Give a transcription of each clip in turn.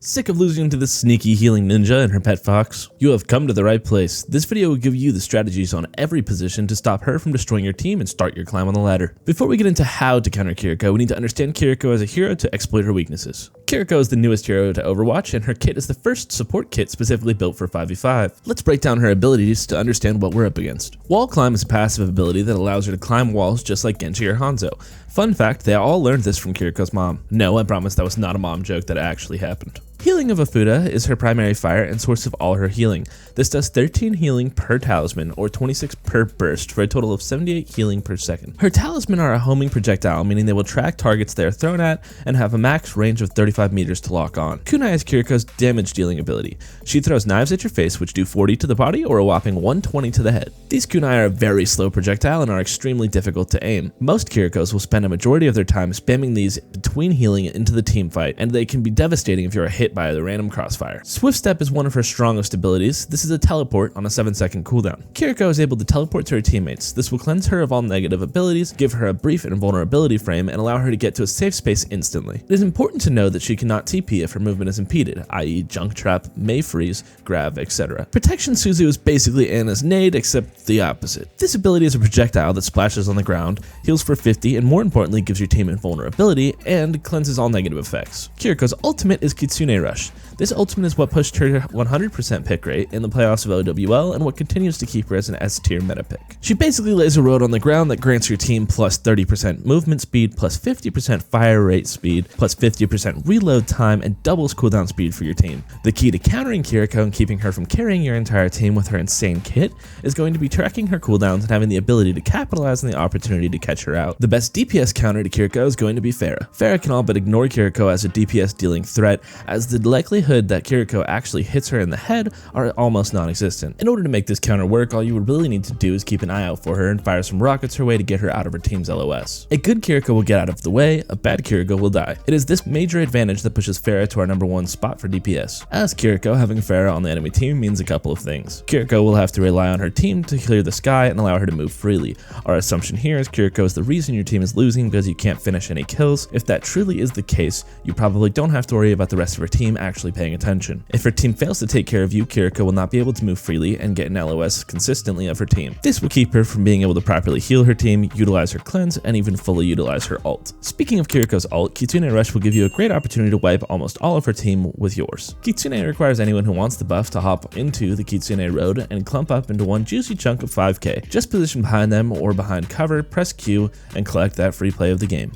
Sick of losing to the sneaky healing ninja and her pet fox? You have come to the right place. This video will give you the strategies on every position to stop her from destroying your team and start your climb on the ladder. Before we get into how to counter Kiriko, we need to understand Kiriko as a hero to exploit her weaknesses. Kiriko is the newest hero to Overwatch, and her kit is the first support kit specifically built for 5v5. Let's break down her abilities to understand what we're up against. Wall Climb is a passive ability that allows her to climb walls just like Genji or Hanzo. Fun fact, they all learned this from Kiriko's mom. No, I promise that was not a mom joke, that actually happened. Healing of Afuda is her primary fire and source of all her healing. This does 13 healing per talisman, or 26 per burst, for a total of 78 healing per second. Her talisman are a homing projectile, meaning they will track targets they are thrown at and have a max range of 35 meters to lock on. Kunai is Kiriko's damage dealing ability. She throws knives at your face, which do 40 to the body or a whopping 120 to the head. These kunai are a very slow projectile and are extremely difficult to aim. Most Kirikos will spend a majority of their time spamming these between healing into the team fight, and they can be devastating if you are hit by the random crossfire. Swift Step is one of her strongest abilities. This is a teleport on a 7-second cooldown. Kiriko is able to teleport to her teammates. This will cleanse her of all negative abilities, give her a brief invulnerability frame, and allow her to get to a safe space instantly. It is important to know that she cannot TP if her movement is impeded, i.e. Junk Trap, May Freeze, Grab, etc. Protection Suzu is basically Anna's nade, except the opposite. This ability is a projectile that splashes on the ground, heals for 50, and more importantly gives your team invulnerability and cleanses all negative effects. Kiriko's ultimate is Kitsune Rush. This ultimate is what pushed her 100% pick rate in the playoffs of OWL and what continues to keep her as an S tier meta pick. She basically lays a road on the ground that grants your team plus 30% movement speed, plus 50% fire rate speed, plus 50% reload time, and doubles cooldown speed for your team. The key to countering Kiriko and keeping her from carrying your entire team with her insane kit is going to be tracking her cooldowns and having the ability to capitalize on the opportunity to catch her out. The best DPS counter to Kiriko is going to be Pharah. Pharah can all but ignore Kiriko as a DPS dealing threat, as the likelihood that Kiriko actually hits her in the head are almost non-existent. In order to make this counter work, all you would really need to do is keep an eye out for her and fire some rockets her way to get her out of her team's LOS. A good Kiriko will get out of the way, a bad Kiriko will die. It is this major advantage that pushes Pharah to our #1 spot for DPS. As Kiriko, having Pharah on the enemy team means a couple of things. Kiriko will have to rely on her team to clear the sky and allow her to move freely. Our assumption here is Kiriko is the reason your team is losing because you can't finish any kills. If that truly is the case, you probably don't have to worry about the rest of her team actually paying attention. If her team fails to take care of you, Kiriko will not be able to move freely and get an LOS consistently of her team. This will keep her from being able to properly heal her team, utilize her cleanse, and even fully utilize her ult. Speaking of Kiriko's ult, Kitsune Rush will give you a great opportunity to wipe almost all of her team with yours. Kitsune requires anyone who wants the buff to hop into the Kitsune road and clump up into one juicy chunk of 5k. Just position behind them or behind cover, press Q, and collect that free play of the game.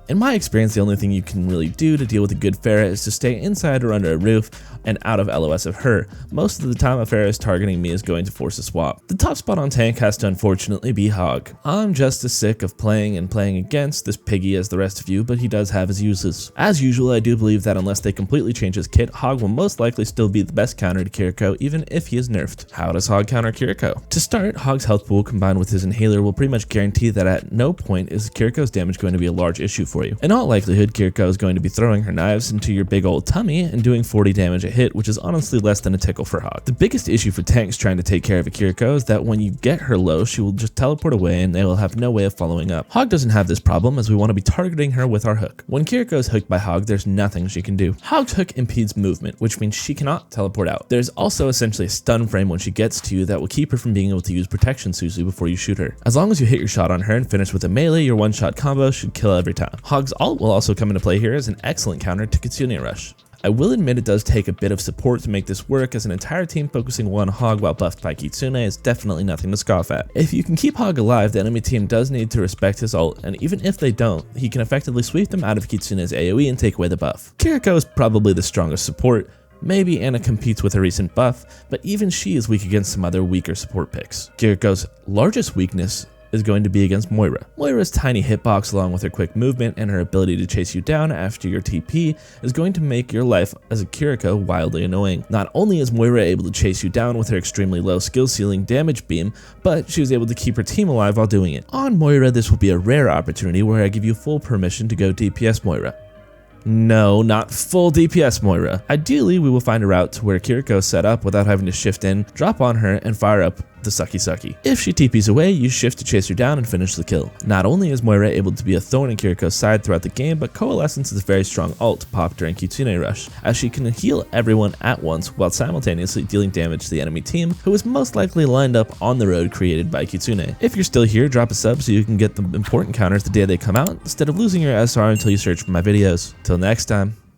In my experience, the only thing you can really do to deal with a good Pharah is to stay inside or under a roof and out of LOS of her. Most of the time a Pharah is targeting me is going to force a swap. The top spot on tank has to unfortunately be Hog. I'm just as sick of playing against this piggy as the rest of you, but he does have his uses. As usual, I do believe that unless they completely change his kit, Hog will most likely still be the best counter to Kiriko even if he is nerfed. How does Hog counter Kiriko? To start, Hog's health pool combined with his inhaler will pretty much guarantee that at no point is Kiriko's damage going to be a large issue for you. In all likelihood, Kiriko is going to be throwing her knives into your big old tummy and doing 40 damage a hit, which is honestly less than a tickle for Hog. The biggest issue for tanks trying to take care of a Kiriko is that when you get her low, she will just teleport away and they will have no way of following up. Hog doesn't have this problem as we want to be targeting her with our hook. When Kiriko is hooked by Hog, there's nothing she can do. Hog's hook impedes movement, which means she cannot teleport out. There's also essentially a stun frame when she gets to you that will keep her from being able to use Protection Suzu before you shoot her. As long as you hit your shot on her and finish with a melee, your one-shot combo should kill every time. Hog's ult will also come into play here as an excellent counter to Kitsune Rush. I will admit it does take a bit of support to make this work, as an entire team focusing one Hog while buffed by Kitsune is definitely nothing to scoff at. If you can keep Hog alive, the enemy team does need to respect his ult, and even if they don't, he can effectively sweep them out of Kitsune's AoE and take away the buff. Kiriko is probably the strongest support. Maybe Anna competes with a recent buff, but even she is weak against some other weaker support picks. Kiriko's largest weakness is going to be against Moira. Moira's tiny hitbox along with her quick movement and her ability to chase you down after your TP is going to make your life as a Kiriko wildly annoying. Not only is Moira able to chase you down with her extremely low skill ceiling damage beam, but she was able to keep her team alive while doing it. On Moira, this will be a rare opportunity where I give you full permission to go DPS Moira. No, not full DPS Moira. Ideally, we will find a route to where Kiriko is set up without having to shift in, drop on her, and fire up the sucky. If she TPs away, you shift to chase her down and finish the kill. Not only is Moira able to be a thorn in Kiriko's side throughout the game, but Coalescence is a very strong ult to pop during Kitsune Rush, as she can heal everyone at once while simultaneously dealing damage to the enemy team, who is most likely lined up on the road created by Kitsune. If you're still here, drop a sub so you can get the important counters the day they come out, instead of losing your SR until you search for my videos. Till next time.